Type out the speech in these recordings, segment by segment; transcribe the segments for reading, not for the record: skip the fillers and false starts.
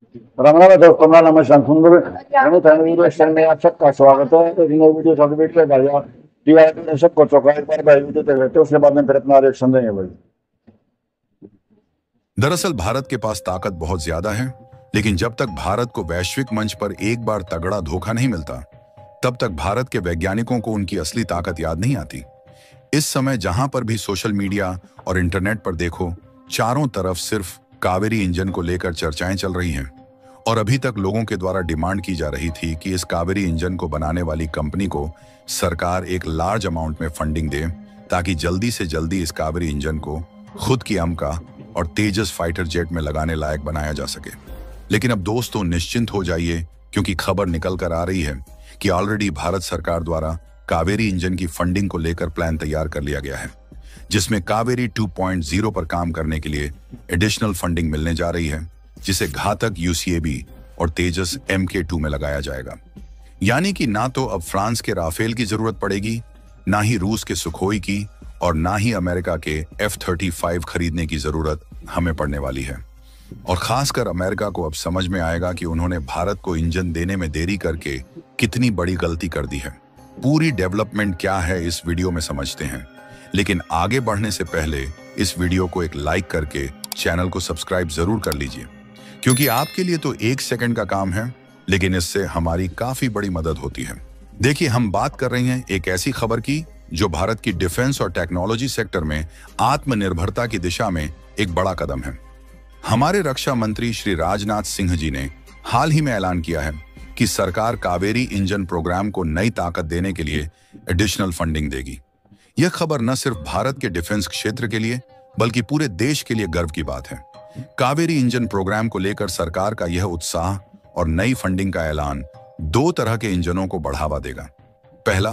राम राम दोस्तों, मेरा नाम है शाम सुंदर। फैमिली में आप सबका स्वागत है। तो इन वीडियो सर्टिफिकेट पे भाई DIY ने सबको चौंका। एक बार भाई वीडियो देख लेते हैं, उसके बाद में फिर अपना रिएक्शन देंगे भाई। दरअसल भारत के पास ताकत बहुत ज्यादा है, लेकिन जब तक भारत को वैश्विक मंच पर एक बार तगड़ा धोखा नहीं मिलता, तब तक भारत के वैज्ञानिकों को उनकी असली ताकत याद नहीं आती। इस समय जहां पर भी सोशल मीडिया और इंटरनेट पर देखो, चारों तरफ सिर्फ कावेरी इंजन को लेकर चर्चाएं चल रही हैं। और अभी तक लोगों के द्वारा डिमांड की जा रही थी कि इस कावेरी इंजन को बनाने वाली कंपनी को सरकार एक लार्ज अमाउंट में फंडिंग दे, ताकि जल्दी से जल्दी इस कावेरी इंजन को खुद की अमका और तेजस फाइटर जेट में लगाने लायक बनाया जा सके। लेकिन अब दोस्तों निश्चिंत हो जाइए, क्योंकि खबर निकल कर आ रही है कि ऑलरेडी भारत सरकार द्वारा कावेरी इंजन की फंडिंग को लेकर प्लान तैयार कर लिया गया है, जिसमें कावेरी 2.0 पर काम करने के लिए एडिशनल फंडिंग मिलने जा रही है, जिसे घातक UCAV और तेजस MK2 में लगाया जाएगा। यानी कि ना तो अब फ्रांस के राफेल की जरूरत पड़ेगी, ना ही रूस के सुखोई की, और ना ही अमेरिका के F-35 खरीदने की जरूरत हमें पड़ने वाली है। और खासकर अमेरिका को अब समझ में आएगा कि उन्होंने भारत को इंजन देने में देरी करके कितनी बड़ी गलती कर दी है। पूरी डेवलपमेंट क्या है इस वीडियो में समझते हैं, लेकिन आगे बढ़ने से पहले इस वीडियो को एक लाइक करके चैनल को सब्सक्राइब जरूर कर लीजिए, क्योंकि आपके लिए तो 1 सेकंड का काम है, लेकिन इससे हमारी काफी बड़ी मदद होती है। देखिए, हम बात कर रहे हैं एक ऐसी खबर की जो भारत की डिफेंस और टेक्नोलॉजी सेक्टर में आत्मनिर्भरता की दिशा में एक बड़ा कदम है। हमारे रक्षा मंत्री श्री राजनाथ सिंह जी ने हाल ही में ऐलान किया है कि सरकार कावेरी इंजन प्रोग्राम को नई ताकत देने के लिए एडिशनल फंडिंग देगी। यह खबर न सिर्फ भारत के डिफेंस क्षेत्र के लिए, बल्कि पूरे देश के लिए गर्व की बात है। कावेरी इंजन प्रोग्राम को लेकर सरकार का यह उत्साह और नई फंडिंग का ऐलान दो तरह के इंजनों को बढ़ावा देगा। पहला,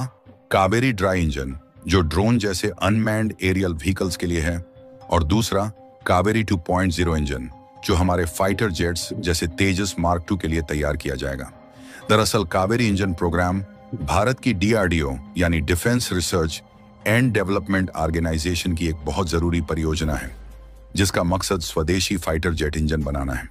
कावेरी ड्राई इंजन, जो ड्रोन जैसे अनमैन्ड एरियल व्हीकल्स के लिए है, और दूसरा कावेरी 2.0 इंजन, जो हमारे फाइटर जेट्स जैसे तेजस मार्क 2 के लिए तैयार किया जाएगा। दरअसल कावेरी इंजन प्रोग्राम भारत की DRDO यानी defence research and development organisation की एक बहुत जरूरी परियोजना है, जिसका मकसद स्वदेशी फाइटर जेट इंजन बनाना है।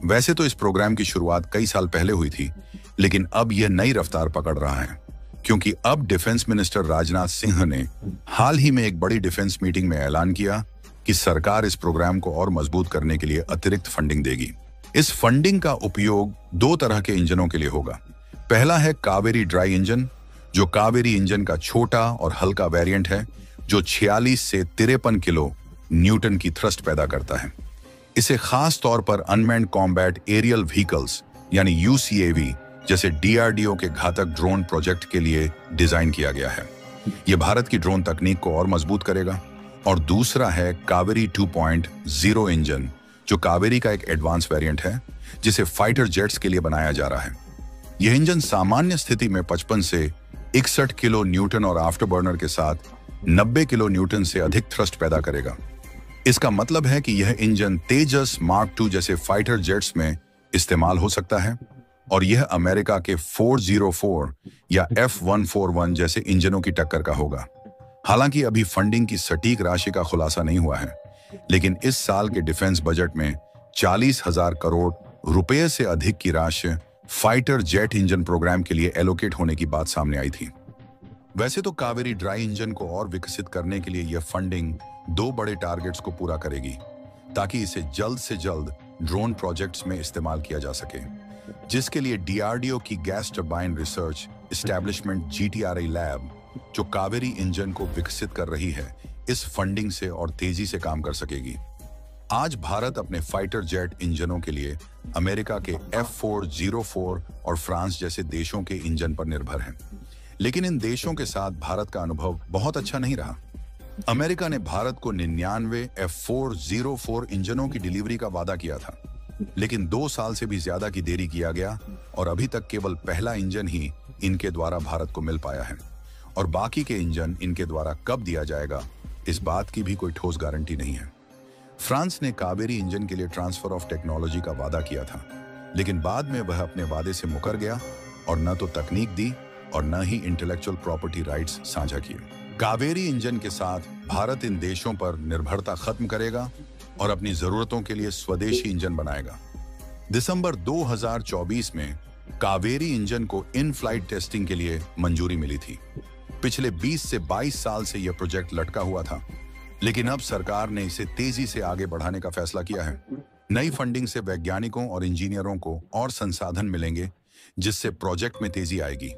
वैसे तो इस प्रोग्राम की शुरुआत कई साल पहले हुई थी, लेकिन अब यह नई रफ्तार पकड़ रहा है, क्योंकि अब डिफेंस मिनिस्टर राजनाथ सिंह ने हाल ही में एक बड़ी डिफेंस मीटिंग में ऐलान किया कि सरकार इस प्रोग्राम को और मजबूत करने के लिए अतिरिक्त फंडिंग देगी। इस फंडिंग का उपयोग दो तरह के इंजनों के लिए होगा। पहला है कावेरी ड्राई इंजन, जो कावेरी इंजन का छोटा और हल्का वेरिएंट है, जो 46 से 53 किलो न्यूटन की थ्रस्ट पैदा करता है। इसे खास तौर पर अनमैन्ड कॉम्बैट एरियल व्हीकल्स यानी UCAV जैसे DRDO के घातक ड्रोन प्रोजेक्ट के लिए डिजाइन किया गया है। यह भारत की ड्रोन तकनीक को और मजबूत करेगा। और दूसरा है कावेरी 2.0 इंजन, जो कावेरी का एक एडवांस वेरिएंट है, जिसे फाइटर जेट्स के लिए बनाया जा रहा है। यह इंजन सामान्य स्थिति में 55 से 61 किलो न्यूटन और आफ्टरबर्नर के साथ 90 किलो न्यूटन से अधिक थ्रस्ट पैदा करेगा। इसका मतलब है कि यह इंजन तेजस मार्क 2 जैसे फाइटर जेट्स में इस्तेमाल हो सकता है, और यह अमेरिका के 404 या F141 जैसे इंजनों की टक्कर का होगा। हालांकि अभी फंडिंग की सटीक राशि का खुलासा नहीं हुआ है, लेकिन इस साल के डिफेंस बजट में 40,000 करोड़ रुपए से अधिक की राशि फाइटर जेट इंजन प्रोग्राम के लिए एलोकेट होने की बात सामने आई थी। वैसे तो कावेरी ड्राई इंजन को और विकसित करने के लिए यह फंडिंग दो बड़े टारगेट्स को पूरा करेगी, ताकि इसे जल्द से जल्द ड्रोन प्रोजेक्ट्स में इस्तेमाल किया जा सके, जिसके लिए DRDO की gas turbine research establishment GTRI lab, जो कावेरी इंजन को विकसित कर रही है, इस फंडिंग से और तेजी से काम कर सकेगी। आज भारत अपने फाइटर जेट इंजनों के लिए अमेरिका के F404 और फ्रांस जैसे देशों के इंजन पर निर्भर है, लेकिन इन देशों के साथ भारत का अनुभव बहुत अच्छा नहीं रहा। अमेरिका ने भारत को 99 F404 इंजनों की डिलीवरी का वादा किया था, लेकिन 2 साल से भी ज्यादा की देरी किया गया, और अभी तक केवल पहला इंजन ही इनके द्वारा भारत को मिल पाया है, और बाकी के इंजन इनके द्वारा कब दिया जाएगा, इस बात की भी कोई ठोस गारंटी नहीं है। फ्रांस ने कावेरी इंजन के लिए ट्रांसफर ऑफ टेक्नोलॉजी का वादा किया था, लेकिन बाद में वह अपने वादे से मुकर गया और न तो तकनीक दी और न ही इंटेलेक्चुअल प्रॉपर्टी राइट्स साझा किए। कावेरी इंजन के साथ भारत इन देशों पर निर्भरता खत्म करेगा और अपनी जरूरतों के लिए स्वदेशी इंजन बनाएगा। दिसंबर 2024 में कावेरी इंजन को इन फ्लाइट टेस्टिंग के लिए मंजूरी मिली थी। पिछले 20 से 22 साल से यह प्रोजेक्ट लटका हुआ था, लेकिन अब सरकार ने इसे तेजी से आगे बढ़ाने का फैसला किया है। नई फंडिंग से वैज्ञानिकों और इंजीनियरों को और संसाधन मिलेंगे, जिससे प्रोजेक्ट में तेजी आएगी,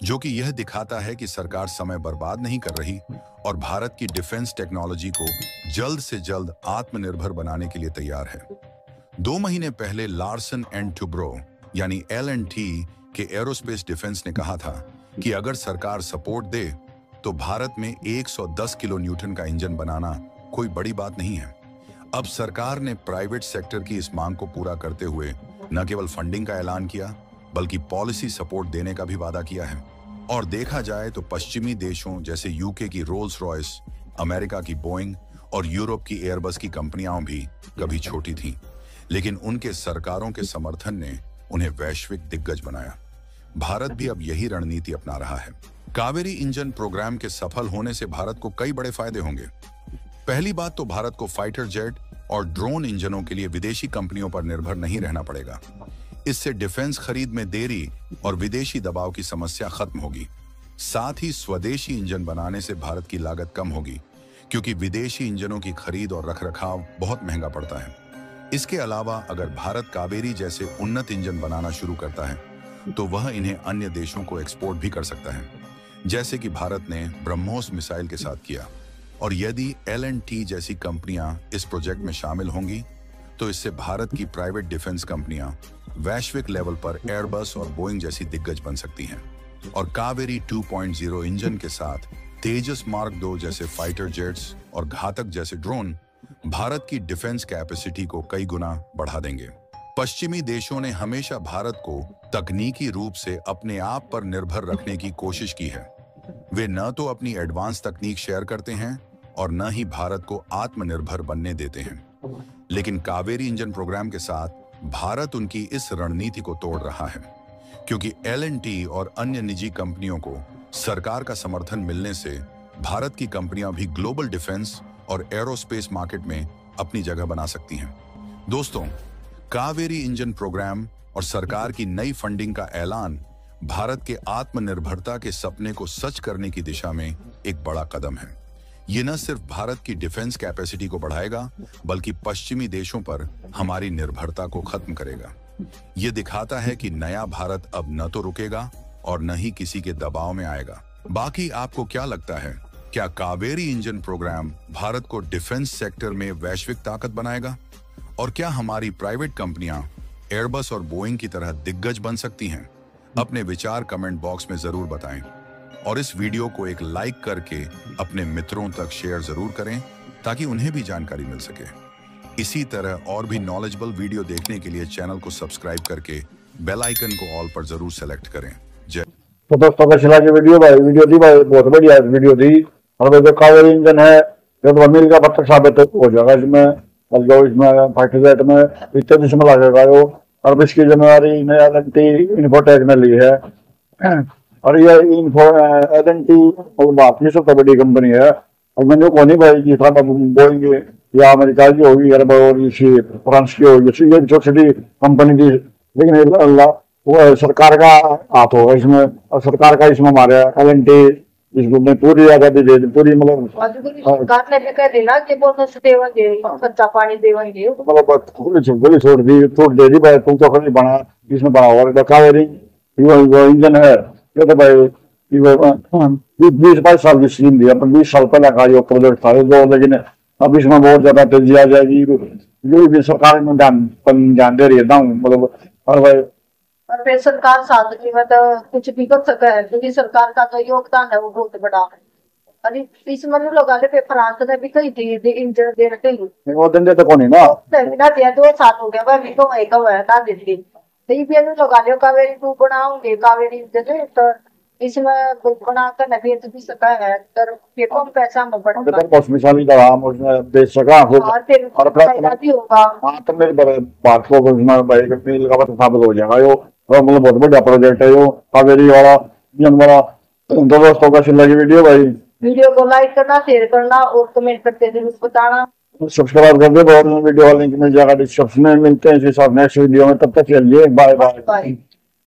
जो कि यह दिखाता है कि सरकार समय बर्बाद नहीं कर रही और भारत की डिफेंस टेक्नोलॉजी को जल्द से जल्द आत्मनिर्भर बनाने के लिए तैयार है। 2 महीने पहले लार्सन एंड टुब्रो यानी L&T के एरोस्पेस डिफेंस ने कहा था कि अगर सरकार सपोर्ट दे तो भारत में 110 किलो न्यूटन का इंजन बनाना कोई बड़ी बात नहीं है। अब सरकार ने प्राइवेट सेक्टर की इस मांग को पूरा करते हुए न केवल फंडिंग का ऐलान किया, बल्कि पॉलिसी सपोर्ट देने का भी वादा किया है। और देखा जाए तो पश्चिमी देशों जैसे यूके की रोल्स रॉयस, अमेरिका की बोइंग और यूरोप की एयरबस की कंपनियां भी कभी छोटी थीं, लेकिन उनके सरकारों के समर्थन ने उन्हें वैश्विक दिग्गज बनाया। भारत भी अब यही रणनीति अपना रहा है। कावेरी इंजन प्रोग्राम के सफल होने से भारत को कई बड़े फायदे होंगे। पहली बात तो भारत को फाइटर जेट और ड्रोन इंजनों के लिए विदेशी कंपनियों पर निर्भर नहीं रहना पड़ेगा। इससे डिफेंस खरीद में देरी और विदेशी दबाव की समस्या खत्म होगी। साथ ही स्वदेशी इंजन बनाने से भारत की लागत कम होगी, क्योंकि विदेशी इंजनों की खरीद और रखरखाव बहुत महंगा पड़ता है। इसके अलावा अगर भारत कावेरी जैसे उन्नत इंजन बनाना शुरू करता है तो वह इन्हें अन्य देशों को एक्सपोर्ट भी कर सकता है, जैसे कि भारत ने ब्रह्मोस मिसाइल के साथ किया। और यदि L&T जैसी कंपनियां इस प्रोजेक्ट में शामिल होंगी तो इससे भारत की प्राइवेट डिफेंस कंपनियां वैश्विक लेवल पर एयरबस और बोइंग जैसी दिग्गज बन सकती हैं। और कावेरी 2.0 इंजन के साथ तेजस मार्क 2 जैसे फाइटर जेट्स और घातक जैसे ड्रोन भारत की डिफेंस कैपेसिटी को कई गुना बढ़ा देंगे। पश्चिमी देशों ने हमेशा भारत को तकनीकी रूप से अपने आप पर निर्भर रखने की कोशिश की है। वे न तो अपनी एडवांस तकनीक शेयर करते हैं और न ही भारत को आत्मनिर्भर बनने देते हैं। लेकिन कावेरी इंजन प्रोग्राम के साथ भारत उनकी इस रणनीति को तोड़ रहा है, क्योंकि L&T और अन्य निजी कंपनियों को सरकार का समर्थन मिलने से भारत की कंपनियां भी ग्लोबल डिफेंस और एरोस्पेस मार्केट में अपनी जगह बना सकती हैं। दोस्तों, कावेरी इंजन प्रोग्राम और सरकार की नई फंडिंग का ऐलान भारत के आत्मनिर्भरता के सपने को सच करने की दिशा में एक बड़ा कदम है। ये न सिर्फ भारत की डिफेंस कैपेसिटी को बढ़ाएगा, बल्कि पश्चिमी देशों पर हमारी निर्भरता को खत्म करेगा। ये दिखाता है कि नया भारत अब न तो रुकेगा और न ही किसी के दबाव में आएगा। बाकी आपको क्या लगता है? क्या कावेरी इंजन प्रोग्राम भारत को डिफेंस सेक्टर में वैश्विक ताकत बनाएगा? और क्या हमारी प्राइवेट कंपनियां एयरबस और बोइंग की तरह दिग्गज बन सकती हैं? अपने विचार कमेंट बॉक्स में जरूर बताएं और इस वीडियो को एक लाइक करके अपने मित्रों तक शेयर जरूर करें, ताकि उन्हें भी जानकारी मिल सके। इसी तरह और भी नॉलेजेबल वीडियो देखने के लिए चैनल को सब्सक्राइब करके बेल आइकन को ऑल पर जरूर सेलेक्ट करें। जय। तो दोस्तों का चला के वीडियो थी भाई, बहुत बढ़िया वीडियो थी। और भाई जो कावेरी इंजन है ये तो मील का पत्थर साबित हो जाएगा इसमें, और जो इसमें फाइटर जेट में इतने देश में लगेगा जो। और इसकी जिम्मेदारी ने L&T इन्फोटेक ने ली है। और ये L&T और भारत की सबसे बड़ी कंपनी है। और मैंने को नहीं भाई जिस तरह बोइंग या अमेरिका की होगी या फ्रांस की होगी, ये छोटी कंपनी थी, लेकिन वो सरकार का हाथ होगा इसमें। और सरकार का इसमें हमारे L&T इसको में पूरी आजादी दे दी, पूरी मतलब सरकार ने भी कह देना कि बोनस देंगे, कच्चा पानी देंगे, मतलब गोली छोड़ दे दी भाई। तुम तो खड़ी बना इसमें बना हुआ कावेरी इंजन है ये तो भाई 20-22 साल की स्कीम दी, अपन 20 साल पहले का जो प्रोजेक्ट था जो, लेकिन अब इसमें बहुत ज्यादा तेजी आ जाएगी। जो भी सरकार में ध्यान दे रही है मतलब। और भाई और फिर सरकार साथ में मतलब कुछ भी कर सके है, क्योंकि सरकार का जो योगदान है वो बहुत बड़ा है। और इसमें लोग आगे पे फ्रांस ने भी कही थी इंजन दे रखे वो दिन देते कौन ना दिया 2 साल हो गया भाई, तो वही का हुआ था देती तो ये भी लोग आगे कावेरी 2 बनाओगे कावेरी इंजन, तो इसमें बना कर नबी तो भी सका है, तो कम पैसा में बढ़ा मिसाली दवा उसमें बेच सका और फिर फायदा भी होगा। हाँ तो मेरे भारत को मील का पत्थर साबित हो जाएगा यो। मतलब बहुत बढ़िया प्रोजेक्ट है यो कावेरी वाला इंजन वाला। दोस्तों का लगी वीडियो भाई, वीडियो को लाइक करना, शेयर करना और कमेंट करके जरूर बताना। सब्सक्राइब कर दे, और वीडियो का लिंक मिल जाएगा डिस्क्रिप्शन में। मिलते हैं इसी साथ नेक्स्ट वीडियो में, तब तक के लिए बाय बाय।